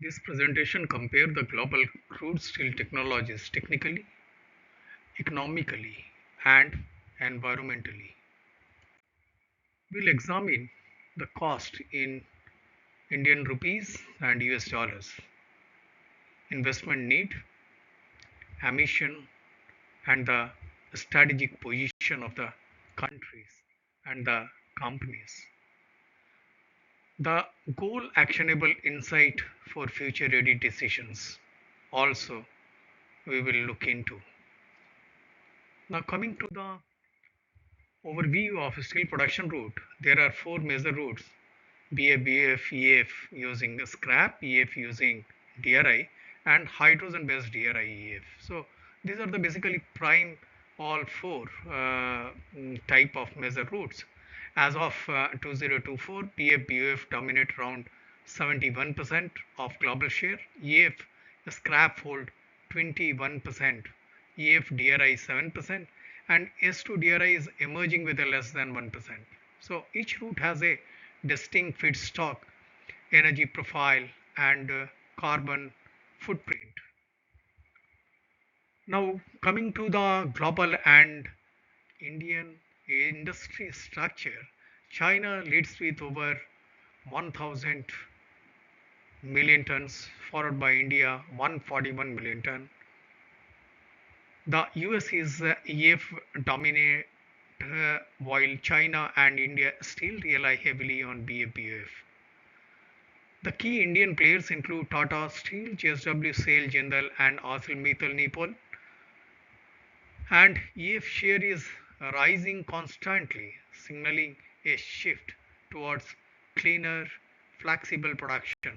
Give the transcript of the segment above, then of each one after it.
This presentation compares the global crude steel technologies technically, economically, and environmentally. We'll examine the cost in Indian rupees and US dollars, investment need, emission, and the strategic position of the countries and the companies. The goal actionable insight for future ready decisions also we will look into. Now coming to the overview of steel production route, there are four major routes: BF-BOF, EAF using scrap, EAF using DRI, and hydrogen-based DRI-EAF. So these are the basically prime all four type of major routes. As of 2024, BF-BOF dominate around 71% of global share, EAF scrap hold 21%, EAF-DRI 7%, and S2-DRI is emerging with a less than 1%. So each route has a distinct feedstock, energy profile, and carbon footprint. Now coming to the global and Indian industry structure, China leads with over 1000 million tons, followed by India 141 million ton. The US is EF dominate while China and India still rely heavily on BF-BOF. The key Indian players include Tata Steel, JSW, SAIL, Jindal, and ArcelorMittal Nippon. And EF share is rising constantly, signaling a shift towards cleaner, flexible production.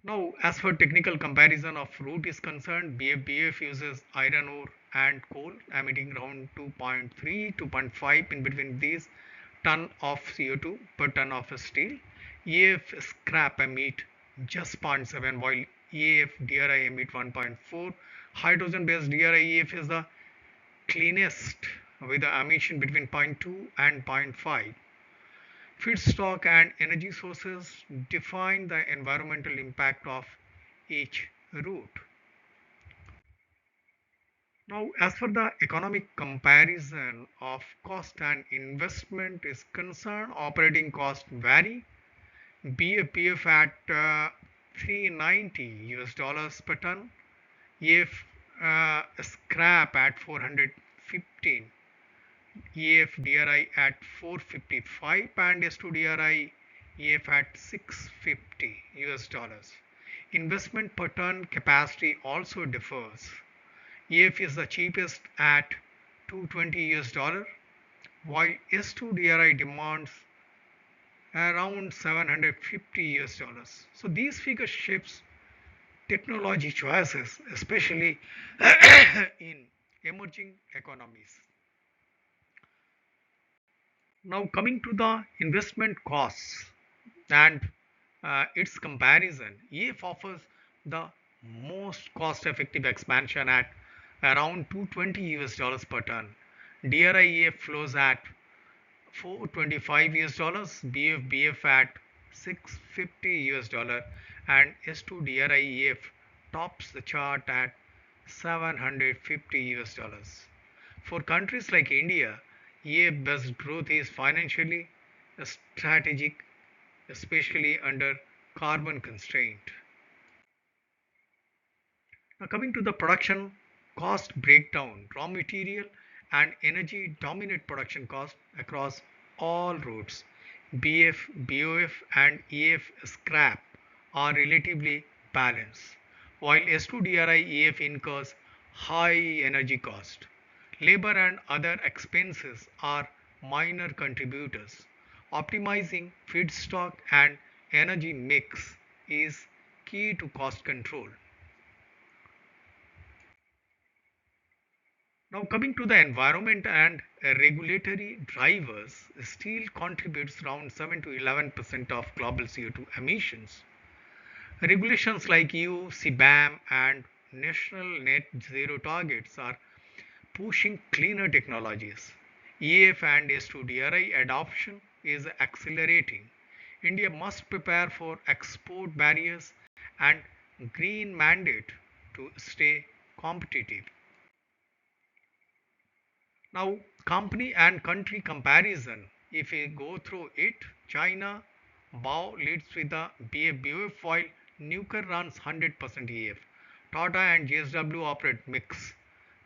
Now, as for technical comparison of route is concerned, BF-BOF uses iron ore and coal, emitting around 2.3, 2.5 in between these ton of CO2 per ton of steel. EAF-Scrap emit just 0.7, while EAF-DRI emit 1.4. Hydrogen-based DRI-EAF is the cleanest with the emission between 0.2 and 0.5. Feedstock and energy sources define the environmental impact of each route. Now, as for the economic comparison of cost and investment is concerned, operating costs vary. BF at 390 US dollars per ton, EF scrap at 415, EAF-DRI at 455, and S2-DRI EAF at 650 US dollars. Investment per ton capacity also differs. EAF is the cheapest at 220 US dollar, while S2-DRI demands around 750 US dollars. So these figures shapes technology choices, especially in emerging economies. Now coming to the investment costs and its comparison, EF offers the most cost-effective expansion at around 220 US dollars per ton. DRI-EF flows at 425 US dollars, BF-BF at 650 US dollar, and S2-DRI-EF tops the chart at 750 US dollars. For countries like India, EAF-based growth is financially strategic, especially under carbon constraint. Now coming to the production cost breakdown, raw material and energy dominate production cost across all routes. BF, BOF and EF scrap are relatively balanced, while S2-DRI EF incurs high energy cost. Labor and other expenses are minor contributors. Optimizing feedstock and energy mix is key to cost control. Now coming to the environment and regulatory drivers, steel contributes around 7 to 11% of global CO2 emissions. Regulations like EU, CBAM and national net zero targets are pushing cleaner technologies. EAF and S2-DRI adoption is accelerating. India must prepare for export barriers and green mandate to stay competitive. Now, company and country comparison. If we go through it, China BOF leads with the BF-BOF while Nuclear runs 100% EAF. Tata and JSW operate mix.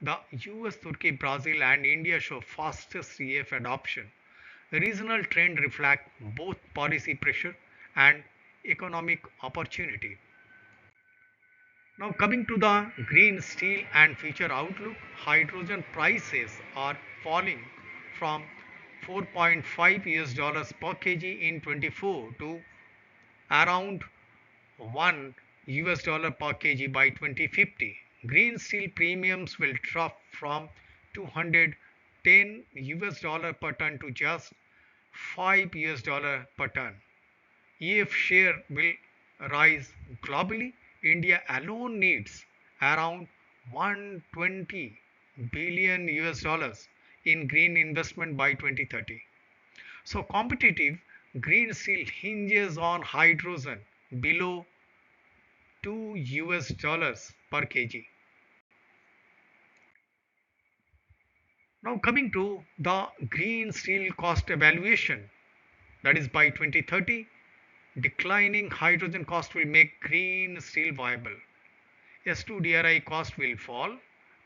The US, Turkey, Brazil and India show fastest EAF adoption. Regional trend reflect both policy pressure and economic opportunity. Now coming to the green steel and future outlook, hydrogen prices are falling from 4.5 US dollars per kg in 24 to around 1 US dollar per kg by 2050. Green steel premiums will drop from 210 US dollar per ton to just 5 US dollar per ton. EAF share will rise globally. India alone needs around 120 billion US dollars in green investment by 2030. So competitive green steel hinges on hydrogen below 2 US dollars per kg. Now coming to the green steel cost evaluation, that is by 2030 declining hydrogen cost will make green steel viable. S2 DRI cost will fall,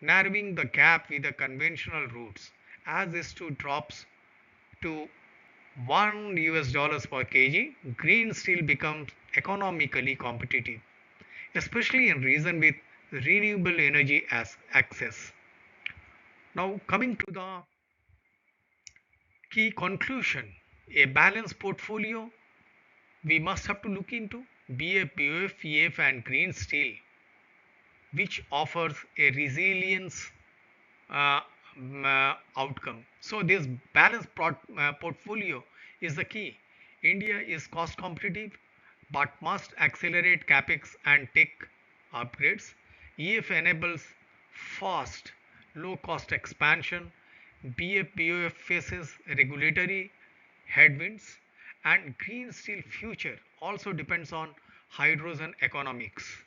narrowing the gap with the conventional routes. As S2 drops to 1 US dollars per kg, green steel becomes economically competitive, especially in regions with renewable energy as access. Now coming to the key conclusion, a balanced portfolio we must have to look into BF-BOF, EAF and green steel, which offers a resilience uh, outcome. So this balanced portfolio is the key. India is cost competitive but must accelerate capex and tech upgrades. EAF enables fast, low cost expansion. BF-BOF faces regulatory headwinds, and green steel future also depends on hydrogen economics.